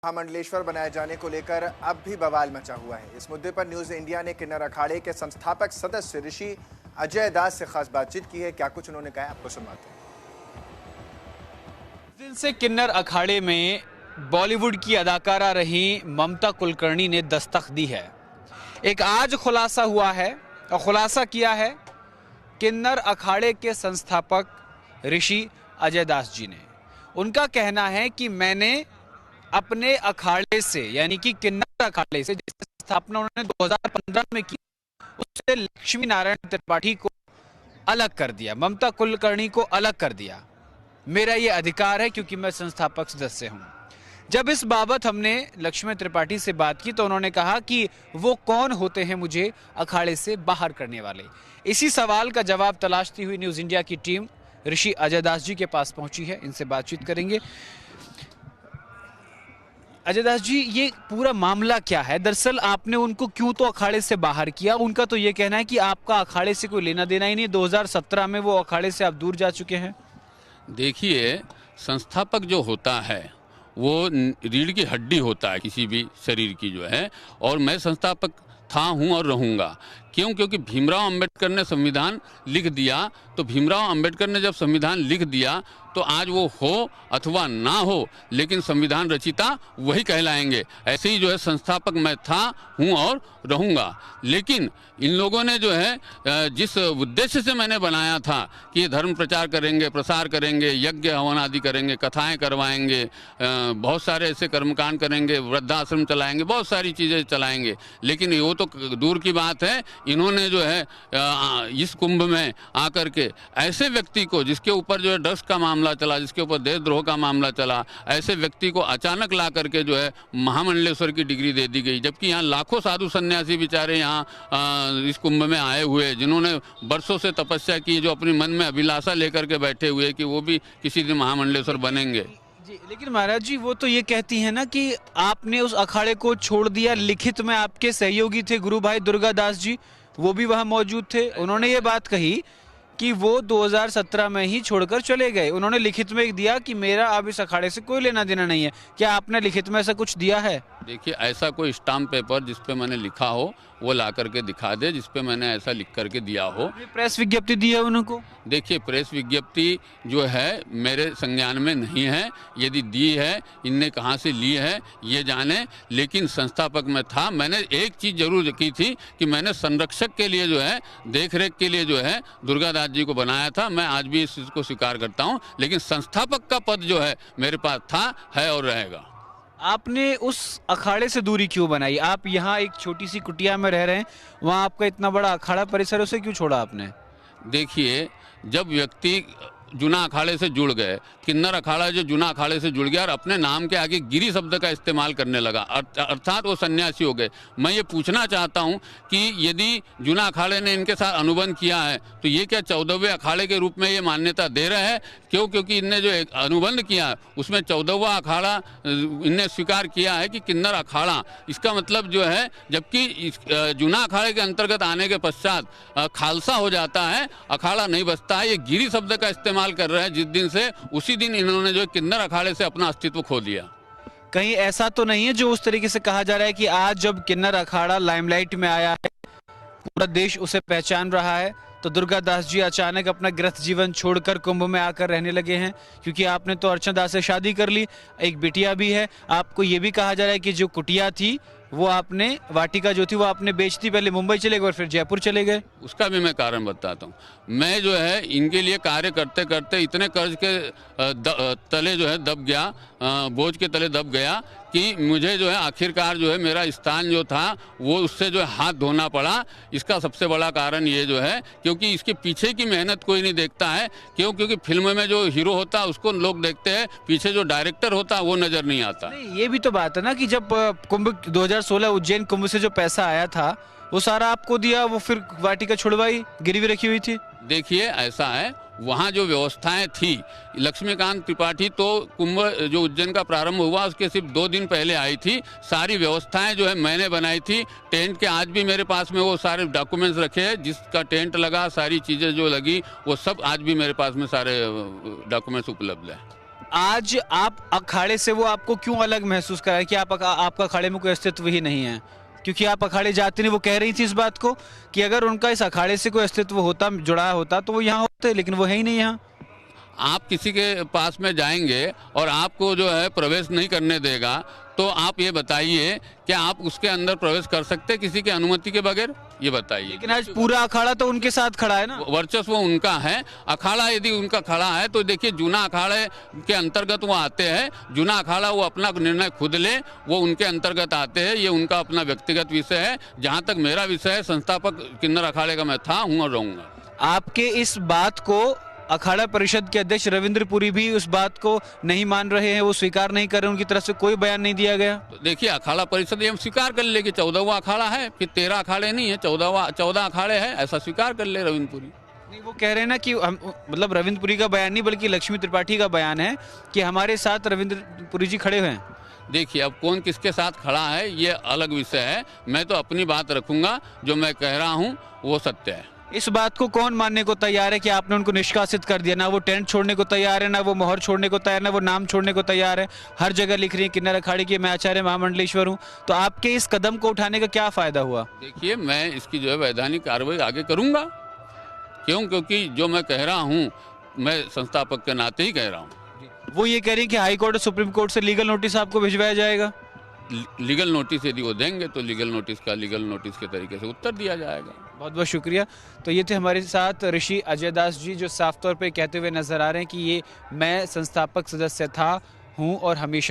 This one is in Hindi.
महामंडलेश्वर बनाए जाने को लेकर अब भी बवाल मचा हुआ है। इस मुद्दे पर न्यूज इंडिया ने किन्नर अखाड़े के संस्थापक सदस्य ऋषि अजय दास से खास बातचीत की है। क्या कुछ उन्होंने कहा, आपको सुनाते हैं। दिन से किन्नर अखाड़े में बॉलीवुड की अदाकारा रही ममता कुलकर्णी ने दस्तक दी है। एक आज खुलासा हुआ है और खुलासा किया है किन्नर अखाड़े के संस्थापक ऋषि अजय दास जी ने। उनका कहना है कि मैंने अपने अखाड़े से, यानी कि किन्नर अखाड़े से जिसकी स्थापना उन्होंने 2015 में की, उससे लक्ष्मी नारायण त्रिपाठी को अलग कर दिया, ममता कुलकर्णी को अलग कर दिया। मेरा ये अधिकार है क्योंकि मैं संस्थापक सदस्य हूं। जब इस बाबत हमने लक्ष्मी त्रिपाठी से बात की तो उन्होंने कहा कि वो कौन होते हैं मुझे अखाड़े से बाहर करने वाले। इसी सवाल का जवाब तलाशती हुई न्यूज इंडिया की टीम ऋषि अजय दास जी के पास पहुंची है। इनसे बातचीत करेंगे। अजय दास जी, ये पूरा मामला क्या है? दरअसल आपने उनको क्यों तो अखाड़े से बाहर किया? उनका तो ये कहना है कि आपका अखाड़े से कोई लेना देना ही नहीं, 2017 में वो अखाड़े से आप दूर जा चुके हैं। देखिए, संस्थापक जो होता है वो रीढ़ की हड्डी होता है किसी भी शरीर की जो है, और मैं संस्थापक था, हूँ और रहूँगा। क्यों? क्योंकि भीमराव अंबेडकर ने संविधान लिख दिया। तो भीमराव अंबेडकर ने जब संविधान लिख दिया तो आज वो हो अथवा ना हो, लेकिन संविधान रचिता वही कहलाएंगे। ऐसे ही जो है संस्थापक मैं था, हूँ और रहूँगा। लेकिन इन लोगों ने जो है जिस उद्देश्य से मैंने बनाया था कि धर्म प्रचार करेंगे, प्रसार करेंगे, यज्ञ हवन आदि करेंगे, कथाएं करवाएंगे, बहुत सारे ऐसे कर्मकांड करेंगे, वृद्धाश्रम चलाएंगे, बहुत सारी चीज़ें चलाएंगे, लेकिन वो तो दूर की बात है। इन्होंने जो है इस कुंभ में आकर के ऐसे व्यक्ति को, जिसके ऊपर जो है ड्रग्स का मामला चला, जिसके ऊपर देशद्रोह का मामला चला, ऐसे व्यक्ति को अचानक ला करके जो है महामंडलेश्वर की डिग्री दे दी गई। जबकि यहाँ लाखों साधु सन्यासी बेचारे यहाँ इस कुंभ में आए हुए, जिन्होंने वर्षों से तपस्या की, जो अपनी मन में अभिलाषा लेकर के बैठे हुए कि वो भी किसी दिन महामंडलेश्वर बनेंगे। जी, लेकिन महाराज जी, वो तो ये कहती हैं ना कि आपने उस अखाड़े को छोड़ दिया। लिखित में आपके सहयोगी थे गुरु भाई दुर्गादास जी, वो भी वहां मौजूद थे। उन्होंने ये बात कही कि वो 2017 में ही छोड़कर चले गए। उन्होंने लिखित में दिया कि मेरा अब इस अखाड़े से कोई लेना देना नहीं है। क्या आपने लिखित में ऐसा कुछ दिया है? देखिए, ऐसा कोई स्टाम्प पेपर जिस पे मैंने लिखा हो वो ला करके दिखा दे, जिस पे मैंने ऐसा लिख करके दिया हो। प्रेस विज्ञप्ति दी है उनको? देखिए, प्रेस विज्ञप्ति जो है मेरे संज्ञान में नहीं है। यदि दी है, इनने कहाँ से ली है ये जाने, लेकिन संस्थापक में था। मैंने एक चीज़ जरूर की थी कि मैंने संरक्षक के लिए जो है, देख रेख के लिए जो है दुर्गादास जी को बनाया था। मैं आज भी इस चीज़ को स्वीकार करता हूँ, लेकिन संस्थापक का पद जो है मेरे पास था, है और रहेगा। आपने उस अखाड़े से दूरी क्यों बनाई? आप यहाँ एक छोटी सी कुटिया में रह रहे हैं, वहाँ आपका इतना बड़ा अखाड़ा परिसर, उसे क्यों छोड़ा आपने? देखिए, जब व्यक्ति जुना अखाड़े से जुड़ गए, किन्नर अखाड़ा जो जुना अखाड़े से जुड़ गया और अपने नाम के आगे गिरी शब्द का इस्तेमाल करने लगा, अर्थात वो सन्यासी हो गए। मैं ये पूछना चाहता हूँ कि यदि जुना अखाड़े ने इनके साथ अनुबंध किया है तो ये क्या 14वें अखाड़े के रूप में ये मान्यता दे रहे हैं? क्यों? क्योंकि इनने जो एक अनुबंध किया उसमें 14वां अखाड़ा इनने स्वीकार किया है कि किन्नर अखाड़ा। इसका मतलब जो है, जबकि जुना अखाड़े के अंतर्गत आने के पश्चात खालसा हो जाता है, अखाड़ा नहीं बचता है। ये गिरी शब्द का इस्तेमाल कर रहे हैं जिस दिन से, उसी दिन इन्होंने जो किन्नर अखाड़े से अपना अस्तित्व खो दिया। कहीं ऐसा तो नहीं है जो उस तरीके से कहा जा रहा है कि आज जब किन्नर अखाड़ा लाइमलाइट में आया है, पूरा देश उसे पहचान रहा है, तो दुर्गादास जी अचानक अपना गृहस्थ जीवन छोड़कर कुंभ में आकर रहने लगे हैं? क्योंकि आपने तो अर्चना दास से शादी कर ली, एक बिटिया भी है। आपको ये भी कहा जा रहा है कि जो कुटिया थी वो आपने, वाटिका जो थी वो आपने बेच दी, पहले मुंबई चले गए और फिर जयपुर चले गए। उसका भी मैं कारण बताता हूँ। मैं जो है इनके लिए कार्य करते करते इतने कर्ज के तले जो है दब गया, बोझ के तले दब गया कि मुझे जो है आखिरकार जो है मेरा स्थान जो था वो उससे जो है हाथ धोना पड़ा। इसका सबसे बड़ा कारण ये जो है, क्योंकि इसके पीछे की मेहनत कोई नहीं देखता है। क्यों? क्योंकि फिल्म में जो हीरो होता है उसको लोग देखते हैं, पीछे जो डायरेक्टर होता है वो नज़र नहीं आता। नहीं, ये भी तो बात है ना कि जब कुंभ 2016 उज्जैन कुंभ से जो पैसा आया था वो सारा आपको दिया, वो फिर वाटिका छुड़वाई, गिरवी रखी हुई थी। देखिए, ऐसा है, वहाँ जो व्यवस्थाएं थी, लक्ष्मीकांत त्रिपाठी तो कुंभ जो उज्जैन का प्रारंभ हुआ उसके सिर्फ 2 दिन पहले आई थी। सारी व्यवस्थाएं जो है मैंने बनाई थी। टेंट के आज भी मेरे पास में वो सारे डॉक्यूमेंट्स रखे हैं, जिसका टेंट लगा, सारी चीज़ें जो लगी वो सब आज भी मेरे पास में सारे डॉक्यूमेंट्स उपलब्ध है। आज आप अखाड़े से वो आपको क्यों अलग महसूस कराए कि आपका अखाड़े में कोई अस्तित्व ही नहीं है? क्योंकि आप अखाड़े जाते नहीं, वो कह रही थी इस बात को कि अगर उनका इस अखाड़े से कोई अस्तित्व होता, जुड़ा होता, तो वो यहाँ होते, लेकिन वो है ही नहीं यहाँ। आप किसी के पास में जाएंगे और आपको जो है प्रवेश नहीं करने देगा, तो आप ये बताइए कि आप उसके अंदर प्रवेश कर सकते किसी की अनुमति के बगैर? ये बताइए। लेकिन आज पूरा अखाड़ा तो उनके साथ खड़ा है ना। वर्चस्व उनका है। अखाड़ा यदि उनका खड़ा है तो देखिए, जूना अखाड़े के अंतर्गत वो आते हैं। जूना अखाड़ा वो अपना निर्णय खुद ले, वो उनके अंतर्गत आते हैं। ये उनका अपना व्यक्तिगत विषय है। जहाँ तक मेरा विषय है, संस्थापक किन्नर अखाड़े का मैं था, हूँ और रहूँगा। आपके इस बात को अखाड़ा परिषद के अध्यक्ष रविंद्र पुरी भी उस बात को नहीं मान रहे हैं, वो स्वीकार नहीं कर रहे, उनकी तरफ से कोई बयान नहीं दिया गया। तो देखिए, अखाड़ा परिषद हम स्वीकार कर ले कि 14वां अखाड़ा है, फिर 13 अखाड़े नहीं है, 14 अखाड़े हैं, ऐसा स्वीकार कर ले रविंद्र पुरी। नहीं, वो कह रहे हैं ना कि मतलब रविंद्र पुरी का बयान नहीं, बल्कि लक्ष्मी त्रिपाठी का बयान है कि हमारे साथ रविंद्र पुरी जी खड़े हुए हैं। देखिए, अब कौन किसके साथ खड़ा है ये अलग विषय है। मैं तो अपनी बात रखूंगा, जो मैं कह रहा हूँ वो सत्य है। इस बात को कौन मानने को तैयार है कि आपने उनको निष्कासित कर दिया? ना वो टेंट छोड़ने को तैयार है, ना वो मोहर छोड़ने को तैयार, ना वो नाम छोड़ने को तैयार है। हर जगह लिख रही है किन्नर अखाड़े की मैं आचार्य महामंडलेश्वर हूँ। तो आपके इस कदम को उठाने का क्या फायदा हुआ? देखिए, मैं इसकी जो है वैधानिक कार्रवाई आगे करूंगा। क्यों? क्योंकि जो मैं कह रहा हूँ, मैं संस्थापक के नाते ही कह रहा हूँ। वो ये कह रही है कि हाई कोर्ट और सुप्रीम कोर्ट से लीगल नोटिस आपको भिजवाया जाएगा। लीगल नोटिस यदि वो देंगे तो लीगल नोटिस के तरीके से उत्तर दिया जाएगा। बहुत बहुत शुक्रिया। तो ये थे हमारे साथ ऋषि अजय दास जी, जो साफ तौर पे कहते हुए नजर आ रहे हैं कि ये मैं संस्थापक सदस्य था, हूँ और हमेशा